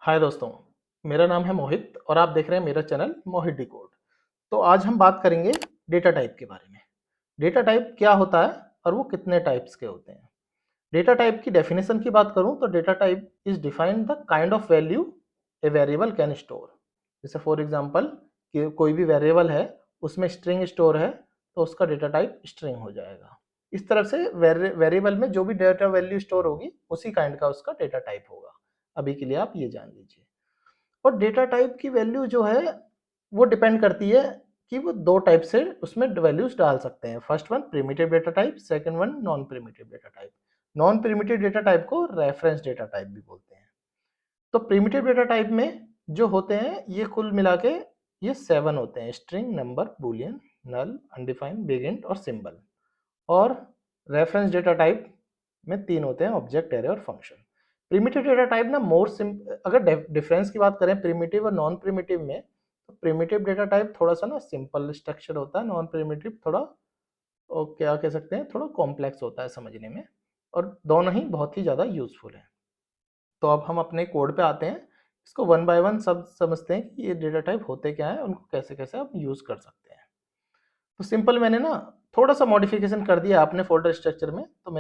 हाय दोस्तों, मेरा नाम है मोहित और आप देख रहे हैं मेरा चैनल मोहित डिकोड। तो आज हम बात करेंगे डेटा टाइप के बारे में। डेटा टाइप क्या होता है और वो कितने टाइप्स के होते हैं। डेटा टाइप की डेफिनेशन की बात करूं तो data type is defined the kind of value a variable can store. जैसे फॉर एग्जांपल कि कोई भी वेरिएबल है उसमें स्ट्रिंग स्टोर है तो उसका डेटा टाइप स्ट्रिंग हो जाएगा। इस तरह से वेरिएबल में जो भी डेटा वैल्यू स्टोर होगी उसी काइंड का उसका डेटा टाइप होगा। अभी के लिए आप ये जान लीजिए। और डेटा टाइप की वैल्यू जो है वो डिपेंड करती है कि वो दो टाइप से उसमें वैल्यूज डाल सकते हैं। First one primitive data type, second one non primitive data type. Non primitive data type को रेफरेंस डेटा टाइप भी बोलते हैं। तो प्रिमिटिव डेटा टाइप में जो होते हैं ये कुल मिला के ये 7 होते हैं: स्ट्रिंग, नंबर, बूलियन, नल, अनडिफाइंड, बिगिन और सिंबल। और रेफरेंस डेटा टाइप में 3 होते हैं: ऑब्जेक्ट, एरे और फंक्शन। प्रिमिटिव डेटा टाइप ना अगर डिफरेंस की बात करें प्रिमिटिव और नॉन प्रिमिटिव में, तो प्रिमिटिव डेटा टाइप थोड़ा सा ना सिंपल स्ट्रक्चर होता है, नॉन प्रिमिटिव थोड़ा क्या कह सकते हैं, थोड़ा कॉम्प्लेक्स होता है समझने में। और दोनों ही बहुत ही ज़्यादा यूजफुल है। तो अब हम अपने कोड पे आते हैं। इसको वन बाय वन सब समझते हैं कि ये डेटा टाइप होते क्या है, उनको कैसे कैसे आप यूज़ कर सकते हैं। तो सिंपल मैंने ना थोड़ा सा मॉडिफिकेशन कर दिया अपने फोल्डर स्ट्रक्चर में। तो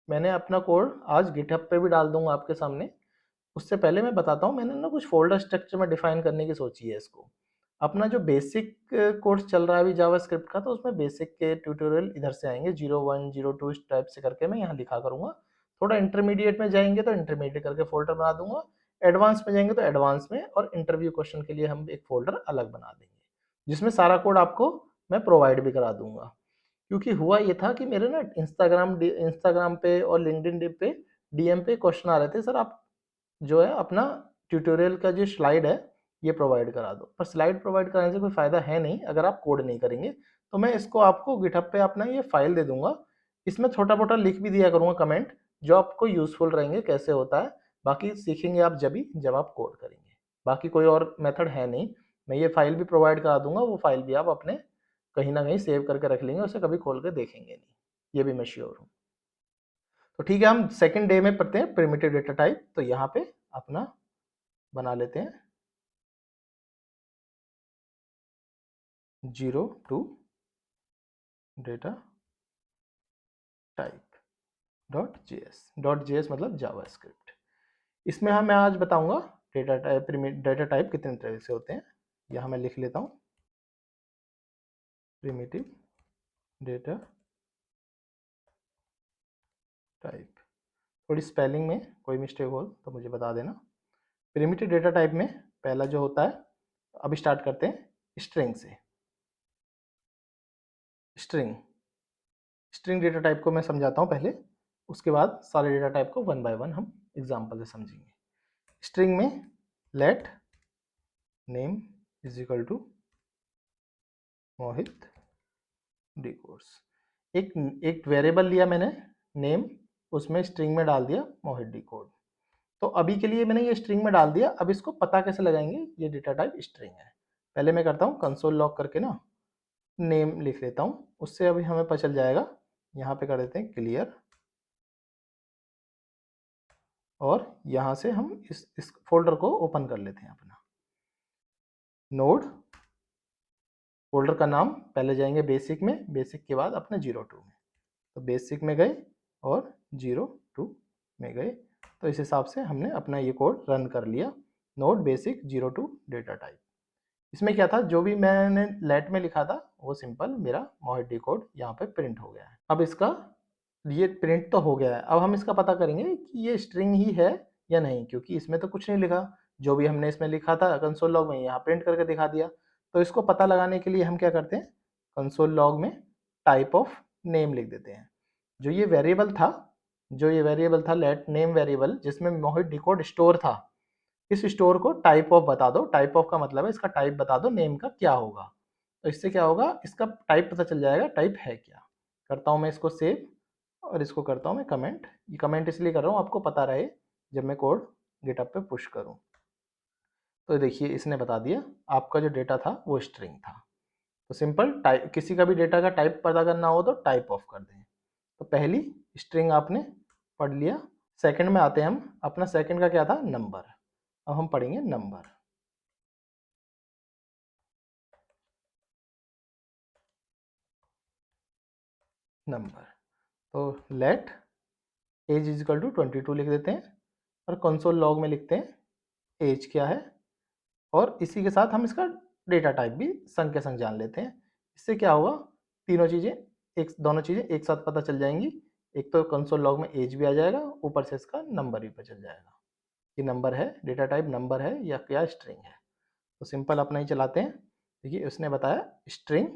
मैंने अपना कोड आज गिटहब पे भी डाल दूंगा आपके सामने। उससे पहले मैं बताता हूँ मैंने ना कुछ फोल्डर स्ट्रक्चर में डिफाइन करने की सोची है इसको। अपना जो बेसिक कोर्स चल रहा है अभी जावास्क्रिप्ट का, तो उसमें बेसिक के ट्यूटोरियल इधर से आएंगे, 01 02 इस टाइप से करके मैं यहाँ लिखा करूँगा। थोड़ा इंटरमीडिएट में जाएंगे तो इंटरमीडिएट करके फोल्डर बना दूंगा। एडवांस में जाएंगे तो एडवांस में, और इंटरव्यू क्वेश्चन के लिए हम एक फोल्डर अलग बना देंगे जिसमें सारा कोड आपको मैं प्रोवाइड भी करा दूंगा। क्योंकि हुआ ये था कि मेरे ना इंस्टाग्राम पे और लिंक्डइन पे डीएम पे क्वेश्चन आ रहे थे, सर आप जो है अपना ट्यूटोरियल का जो स्लाइड है ये प्रोवाइड करा दो। पर स्लाइड प्रोवाइड कराने से कोई फ़ायदा है नहीं अगर आप कोड नहीं करेंगे। तो मैं इसको आपको गिटहब पे अपना ये फाइल दे दूंगा। इसमें छोटा मोटा लिख भी दिया करूँगा कमेंट, जो आपको यूज़फुल रहेंगे कैसे होता है। बाकी सीखेंगे आप जब आप कोड करेंगे। बाकी कोई और मेथड है नहीं। मैं ये फाइल भी प्रोवाइड करा दूंगा, वो फाइल भी आप अपने कहीं ना कहीं सेव करके रख लेंगे, उसे कभी खोल के देखेंगे नहीं, ये भी मैं श्योर हूँ। तो ठीक है, हम सेकंड डे में पढ़ते हैं प्रिमिटिव डेटा टाइप। तो यहाँ पे अपना बना लेते हैं 02 data type dot J S मतलब जावा स्क्रिप्ट। इसमें मैं आज बताऊंगा डेटा टाइप कितने तरह से होते हैं। यहाँ मैं लिख लेता हूँ प्रिमिटिव डेटा टाइप। थोड़ी स्पेलिंग में कोई मिस्टेक हो तो मुझे बता देना। प्रिमिटिव डेटा टाइप में पहला जो होता है, अब स्टार्ट करते हैं स्ट्रिंग से। स्ट्रिंग स्ट्रिंग डेटा टाइप को मैं समझाता हूँ पहले, उसके बाद सारे डेटा टाइप को वन बाय वन हम एग्जांपल से समझेंगे। स्ट्रिंग में let name is equal to Mohit D course. एक एक वेरिएबल लिया मैंने नेम, उसमें स्ट्रिंग में डाल दिया मोहित डी कोड। तो अभी के लिए मैंने ये स्ट्रिंग में डाल दिया। अब इसको पता कैसे लगाएंगे, ये डेटा टाइप स्ट्रिंग है। पहले मैं करता हूँ कंसोल लॉग करके ना नेम लिख लेता हूँ, उससे अभी हमें पता चल जाएगा। यहाँ पे कर देते हैं क्लियर, और यहाँ से हम इस फोल्डर को ओपन कर लेते हैं अपना नोड। फोल्डर का नाम पहले जाएंगे बेसिक में, बेसिक के बाद अपने 02 में। तो बेसिक में गए और 02 में गए। तो इस हिसाब से हमने अपना ये कोड रन कर लिया, नोड बेसिक 02 डेटा टाइप। इसमें क्या था, जो भी मैंने लेट में लिखा था वो सिंपल मेरा मोहित डी कोड यहाँ पे प्रिंट हो गया है। अब इसका ये प्रिंट तो हो गया है, अब हम इसका पता करेंगे कि ये स्ट्रिंग ही है या नहीं, क्योंकि इसमें तो कुछ नहीं लिखा। जो भी हमने इसमें लिखा था कंसोल लॉग में यहाँ प्रिंट करके दिखा दिया। तो इसको पता लगाने के लिए हम क्या करते हैं, कंसोल लॉग में टाइप ऑफ नेम लिख देते हैं। जो ये वेरिएबल था लेट नेम वेरिएबल, जिसमें मोहित डिकोड स्टोर था, इस स्टोर को टाइप ऑफ बता दो। टाइप ऑफ का मतलब है इसका टाइप बता दो, नेम का क्या होगा। तो इससे क्या होगा, इसका टाइप पता चल जाएगा टाइप है क्या। करता हूँ मैं इसको सेव, और इसको करता हूँ मैं कमेंट। ये कमेंट इसलिए कर रहा हूँ आपको पता रहे जब मैं कोड गिटहब पे पुश करूँ। तो देखिए इसने बता दिया आपका जो डेटा था वो स्ट्रिंग था। तो सिंपल टाइप, किसी का भी डेटा का टाइप पता करना हो तो टाइप ऑफ कर दें। तो पहली स्ट्रिंग आपने पढ़ लिया। सेकंड में आते हैं हम, अपना सेकंड का क्या था, नंबर। अब हम पढ़ेंगे नंबर। नंबर तो let age is equal to 22 लिख देते हैं और कंसोल लॉग में लिखते हैं एज क्या है, और इसी के साथ हम इसका डेटा टाइप भी संग के संग जान लेते हैं। इससे क्या होगा, तीनों चीज़ें दोनों चीज़ें एक साथ पता चल जाएंगी। एक तो कंसोल लॉग में एज भी आ जाएगा, ऊपर से इसका नंबर भी पता चल जाएगा कि नंबर है, डेटा टाइप नंबर है या क्या स्ट्रिंग है। तो सिंपल अपना ही चलाते हैं। देखिए उसने बताया स्ट्रिंग,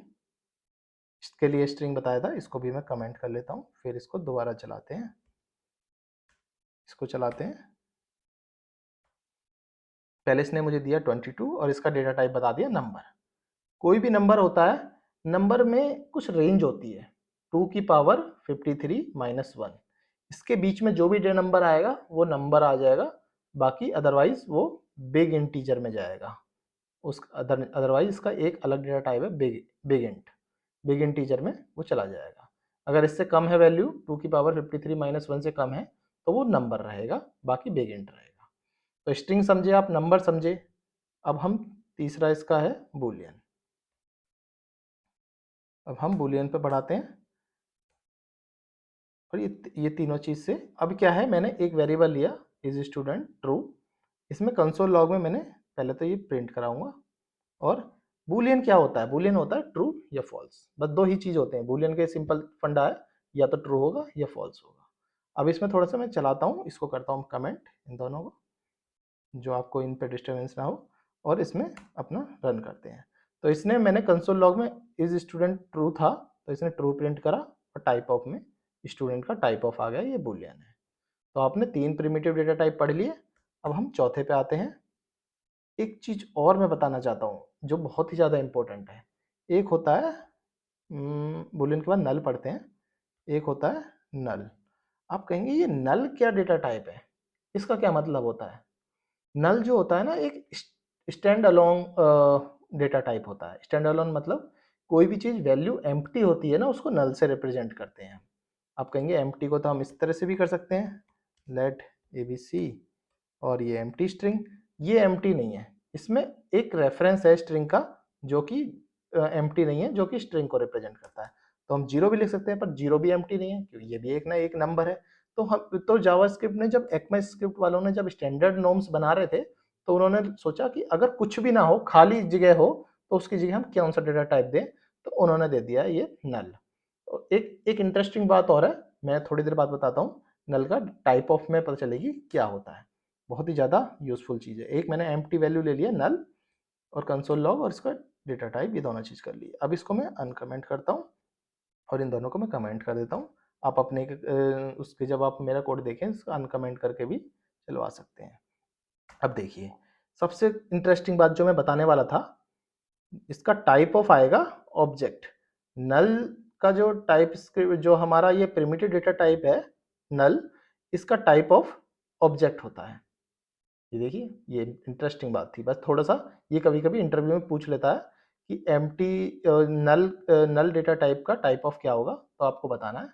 इसके लिए स्ट्रिंग बताया था, इसको भी मैं कमेंट कर लेता हूँ, फिर इसको दोबारा चलाते हैं। इसको चलाते हैं। पहले इसने मुझे दिया 22 और इसका डेटा टाइप बता दिया नंबर। कोई भी नंबर होता है, नंबर में कुछ रेंज होती है, 2 की पावर 53 माइनस 1, इसके बीच में जो भी नंबर आएगा वो नंबर आ जाएगा, बाकी अदरवाइज वो बिग इंटीजर में जाएगा। उस अदरवाइज इसका एक अलग डेटा टाइप है बिग इंटीजर में वो चला जाएगा। अगर इससे कम है वैल्यू, 2 की पावर 53 माइनस 1 से कम है, तो वो नंबर रहेगा, बाकी बिग इंट रहेगा। तो स्ट्रिंग समझे आप, नंबर समझे। अब हम तीसरा इसका है बूलियन। अब हम बूलियन पे बढ़ाते हैं और ये तीनों चीज़ से अब क्या है, मैंने एक वेरिएबल लिया इज स्टूडेंट ट्रू। इसमें कंसोल लॉग में मैंने पहले तो ये प्रिंट कराऊंगा। और बूलियन क्या होता है, बूलियन होता है ट्रू या फॉल्स, बस दो ही चीज़ होते हैं बूलियन के। सिंपल फंडा है, या तो ट्रू होगा या फॉल्स होगा। अब इसमें थोड़ा सा मैं चलाता हूँ, इसको करता हूँ कमेंट इन दोनों को, जो आपको इन पे डिस्टर्बेंस ना हो, और इसमें अपना रन करते हैं। तो इसने, मैंने कंसोल लॉग में इज स्टूडेंट ट्रू था तो इसने ट्रू प्रिंट करा, और टाइप ऑफ में स्टूडेंट का टाइप ऑफ आ गया, ये बूलियन है। तो आपने 3 प्रिमिटिव डेटा टाइप पढ़ लिए। अब हम चौथे पे आते हैं। एक चीज़ और मैं बताना चाहता हूँ जो बहुत ही ज़्यादा इंपॉर्टेंट है। एक होता है बूलियन के बाद नल पढ़ते हैं, एक होता है नल। आप कहेंगे ये नल क्या डेटा टाइप है, इसका क्या मतलब होता है। नल जो होता है ना, एक स्टैंड अलोन डेटा टाइप होता है। स्टैंड अलोन मतलब कोई भी चीज़ वैल्यू एम्प्टी होती है ना, उसको नल से रिप्रेजेंट करते हैं। आप कहेंगे एम्प्टी को तो हम इस तरह से भी कर सकते हैं, लेट ए बी सी, और ये एम्प्टी स्ट्रिंग। ये एम्प्टी नहीं है, इसमें एक रेफरेंस है स्ट्रिंग का जो कि एम्प्टी नहीं है, जो कि स्ट्रिंग को रिप्रेजेंट करता है। तो हम जीरो भी लिख सकते हैं, पर जीरो भी एम्प्टी नहीं है क्योंकि ये भी एक ना एक नंबर है। तो जावास्क्रिप्ट ने, जब ECMAScript वालों ने जब स्टैंडर्ड नॉर्म्स बना रहे थे, तो उन्होंने सोचा कि अगर कुछ भी ना हो, खाली जगह हो, तो उसकी जगह हम कौन सा डेटा टाइप दें, तो उन्होंने दे दिया ये नल। एक एक इंटरेस्टिंग बात और है, मैं थोड़ी देर बाद बताता हूँ। नल का टाइप ऑफ में पता चलेगी क्या होता है, बहुत ही ज़्यादा यूजफुल चीज़ है। एक मैंने एम्प्टी वैल्यू ले लिया नल, और कंसोल लॉग और इसका डेटा टाइप, ये दोनों चीज़ कर ली। अब इसको मैं अनकमेंट करता हूँ और इन दोनों को मैं कमेंट कर देता हूँ। आप अपने उसके, जब आप मेरा कोड देखें, इसका अनकमेंट करके भी चलवा सकते हैं। अब देखिए, सबसे इंटरेस्टिंग बात जो मैं बताने वाला था, इसका टाइप ऑफ आएगा ऑब्जेक्ट। नल का जो टाइप, जो हमारा ये प्रिमिटिव डेटा टाइप है नल, इसका टाइप ऑफ ऑब्जेक्ट होता है। ये देखिए, ये इंटरेस्टिंग बात थी, बस थोड़ा सा ये कभी कभी इंटरव्यू में पूछ लेता है कि एम्प्टी नल डेटा टाइप का टाइप ऑफ क्या होगा, तो आपको बताना है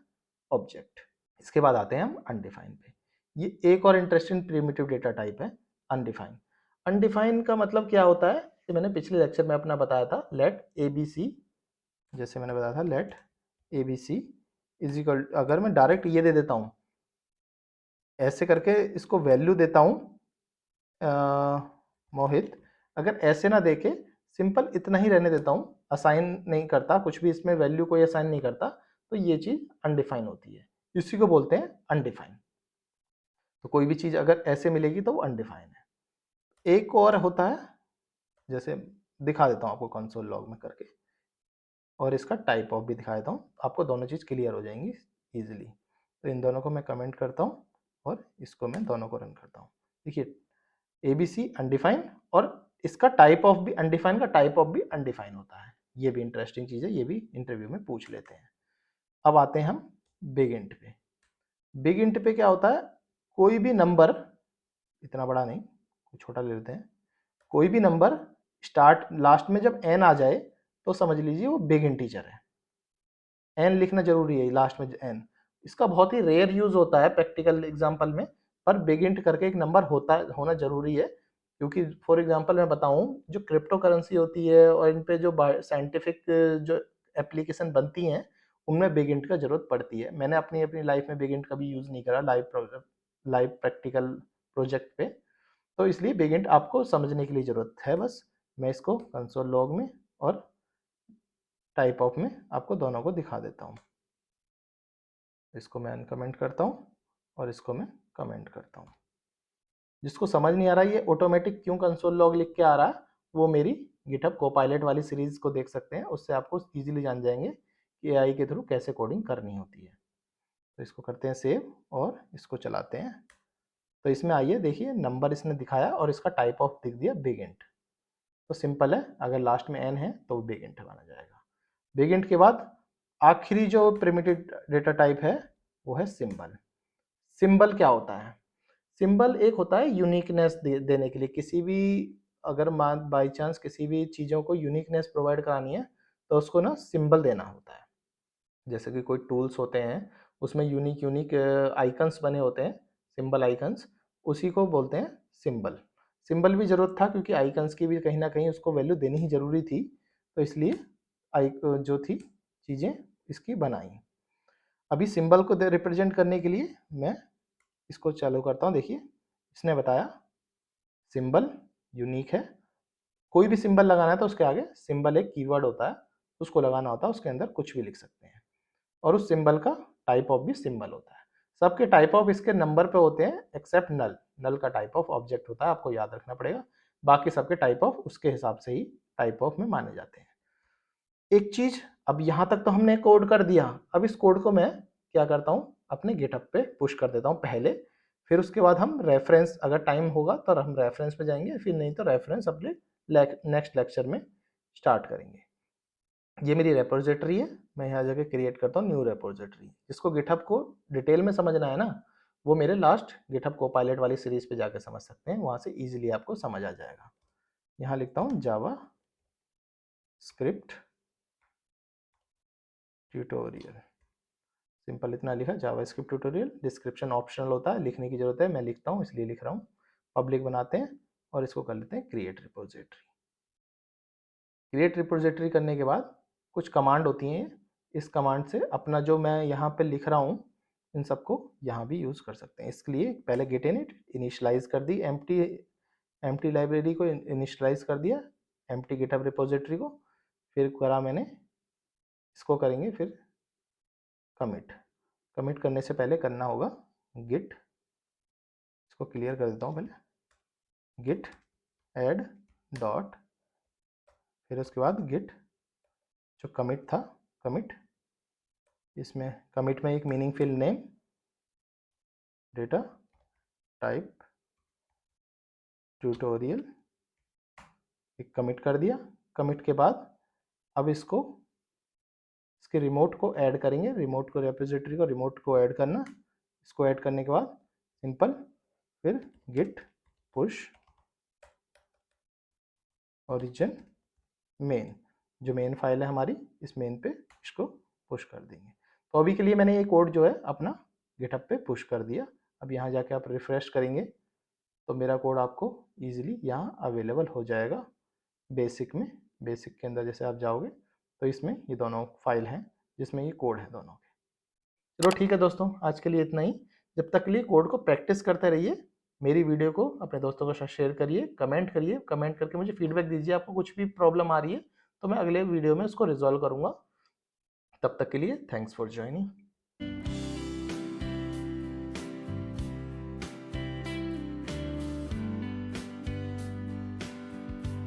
ऑब्जेक्ट। इसके बाद आते हैं हम अनडिफाइन पे। ये एक और इंटरेस्टिंग प्रिमिटिव डेटा टाइप है अनडिफाइन। अनडिफाइन का मतलब क्या होता है, ये मैंने पिछले लेक्चर में अपना बताया था, लेट ए बी सी। जैसे मैंने बताया था let A B C is equal, अगर मैं डायरेक्ट ये दे देता हूँ, ऐसे करके इसको वैल्यू देता हूँ मोहित, अगर ऐसे ना देके सिंपल इतना ही रहने देता हूँ, असाइन नहीं करता कुछ भी, इसमें वैल्यू कोई असाइन नहीं करता, तो ये चीज़ अनडिफाइन होती है। इसी को बोलते हैं अनडिफाइन। तो कोई भी चीज़ अगर ऐसे मिलेगी तो वो अनडिफाइन है। एक और होता है, जैसे दिखा देता हूँ आपको कंसोल लॉग में करके, और इसका टाइप ऑफ भी दिखा देता हूँ, आपको दोनों चीज़ क्लियर हो जाएंगी ईजिली। तो इन दोनों को मैं कमेंट करता हूँ और इसको मैं दोनों को रन करता हूँ। देखिए ABC अनडिफाइन, और इसका टाइप ऑफ भी अनडिफाइन, का टाइप ऑफ भी अनडिफाइन होता है। ये भी इंटरेस्टिंग चीज़ है, ये भी इंटरव्यू में पूछ लेते हैं। अब आते हैं हम बिग इंट पे। बिग इंट पे क्या होता है, कोई भी नंबर, इतना बड़ा नहीं, छोटा ले लेते हैं, कोई भी नंबर स्टार्ट लास्ट में जब n आ जाए तो समझ लीजिए वो बिग इंटीजर है। n लिखना जरूरी है लास्ट में n। इसका बहुत ही रेयर यूज होता है प्रैक्टिकल एग्जांपल में, पर बिग इंट करके एक नंबर होना जरूरी है। क्योंकि फॉर एग्जांपल मैं बताऊं, जो क्रिप्टो करेंसी होती है और इन पे जो साइंटिफिक जो एप्लीकेशन बनती हैं, उनमें बिग इंट का ज़रूरत पड़ती है। मैंने अपनी अपनी लाइफ में बिग इंट कभी यूज़ नहीं करा लाइव प्रैक्टिकल प्रोजेक्ट पे, तो इसलिए बिग इंट आपको समझने के लिए ज़रूरत है बस। मैं इसको कंसोल लॉग में और टाइप ऑफ में आपको दोनों को दिखा देता हूँ। इसको मैं अनकमेंट करता हूँ और इसको मैं कमेंट करता हूँ। जिसको समझ नहीं आ रहा ये ऑटोमेटिक क्यों कंसोल लॉग लिख के आ रहा है, वो मेरी गिटहब कोपायलट वाली सीरीज को देख सकते हैं, उससे आपको इजीली जान जाएंगे कि एआई के थ्रू कैसे कोडिंग करनी होती है। तो इसको करते हैं सेव और इसको चलाते हैं। तो इसमें आइए देखिए, नंबर इसने दिखाया और इसका टाइप ऑफ दिख दिया बिग इंट। तो सिंपल है, अगर लास्ट में एन है तो बिग इंट माना जाएगा। बिग इंट के बाद आखिरी जो प्रिमिटिव डेटा टाइप है वो है सिंबल। सिंबल क्या होता है? सिंबल एक होता है यूनिकनेस देने के लिए, किसी भी अगर मान बाई चांस किसी भी चीज़ों को यूनिकनेस प्रोवाइड करानी है तो उसको ना सिंबल देना होता है। जैसे कि कोई टूल्स होते हैं, उसमें यूनिक यूनिक आइकन्स बने होते हैं, सिंबल आइकन्स, उसी को बोलते हैं सिंबल। सिंबल भी ज़रूरत था क्योंकि आइकन्स की भी कहीं ना कहीं उसको वैल्यू देनी ही ज़रूरी थी, तो इसलिए जो थी चीज़ें इसकी बनाई। अभी सिंबल को रिप्रेजेंट करने के लिए मैं इसको चालू करता हूँ। देखिए इसने बताया सिंबल यूनिक है, कोई भी सिंबल लगाना है तो उसके आगे सिंबल एक कीवर्ड होता है, उसको लगाना होता है, उसके अंदर कुछ भी लिख सकते हैं। और उस सिंबल का टाइप ऑफ भी सिंबल होता है। सबके टाइप ऑफ इसके नंबर पे होते हैं एक्सेप्ट नल। नल का टाइप ऑफ ऑब्जेक्ट होता है, आपको याद रखना पड़ेगा। बाकी सबके टाइप ऑफ उसके हिसाब से ही टाइप ऑफ में माने जाते हैं। एक चीज, अब यहाँ तक तो हमने कोड कर दिया, अब इस कोड को मैं क्या करता हूँ, अपने गिटहब पे पुश कर देता हूँ पहले। फिर उसके बाद हम रेफरेंस, अगर टाइम होगा तो हम रेफरेंस पे जाएंगे, फिर नहीं तो रेफरेंस अपने नेक्स्ट लेक्चर में स्टार्ट करेंगे। ये मेरी रेपोजिटरी है, मैं यहाँ जाके क्रिएट करता हूँ न्यू रेपोजिटरी। जिसको गिटहब को डिटेल में समझना है ना, वो मेरे लास्ट गिटहब कोपायलट वाली सीरीज पे जाके समझ सकते हैं, वहाँ से इजीली आपको समझ आ जाएगा। यहाँ लिखता हूँ जावा स्क्रिप्ट ट्यूटोरियल, सिंपल इतना लिखा, जावा स्क्रिप्ट ट्यूटोरियल। डिस्क्रिप्शन ऑप्शनल होता है, लिखने की जरूरत है, मैं लिखता हूँ इसलिए लिख रहा हूँ। पब्लिक बनाते हैं और इसको कर लेते हैं क्रिएट रिपोजिटरी। क्रिएट रिपोजिटरी करने के बाद कुछ कमांड होती हैं, इस कमांड से अपना जो मैं यहाँ पे लिख रहा हूँ इन सबको यहाँ भी यूज़ कर सकते हैं। इसके लिए पहले गेट इनिट इनिशियलाइज कर दी, एम्प्टी लाइब्रेरी को इनिशियलाइज कर दिया, एम्प्टी गिटहब रिपोजिटरी को। फिर करा मैंने, इसको करेंगे फिर कमिट। कमिट करने से पहले करना होगा गिट, इसको क्लियर कर देता हूँ पहले, गिट ऐड डॉट, फिर उसके बाद गिट जो कमिट था, कमिट, इसमें कमिट में एक meaningful name data type tutorial, एक कमिट कर दिया। कमिट के बाद अब इसको, इसके रिमोट को ऐड करेंगे, रिमोट को रेपोजिटरी को रिमोट को ऐड करना। इसको ऐड करने के बाद सिंपल फिर गिट पुश ओरिजिन मेन, जो मेन फाइल है हमारी, इस मेन पे इसको पुश कर देंगे। तो अभी के लिए मैंने ये कोड जो है अपना गिटहब पे पुश कर दिया। अब यहाँ जाके आप रिफ्रेश करेंगे तो मेरा कोड आपको इजीली यहाँ अवेलेबल हो जाएगा बेसिक में। बेसिक के अंदर जैसे आप जाओगे तो इसमें ये दोनों फाइल हैं जिसमें ये कोड है दोनों के। चलो ठीक है दोस्तों, आज के लिए इतना ही। जब तक के लिए कोड को प्रैक्टिस करते रहिए। मेरी वीडियो को अपने दोस्तों के साथ शेयर करिए, कमेंट करके मुझे फीडबैक दीजिए, आपको कुछ भी प्रॉब्लम आ रही है तो मैं अगले वीडियो में उसको रिजॉल्व करूँगा। तब तक के लिए थैंक्स फॉर ज्वाइनिंग।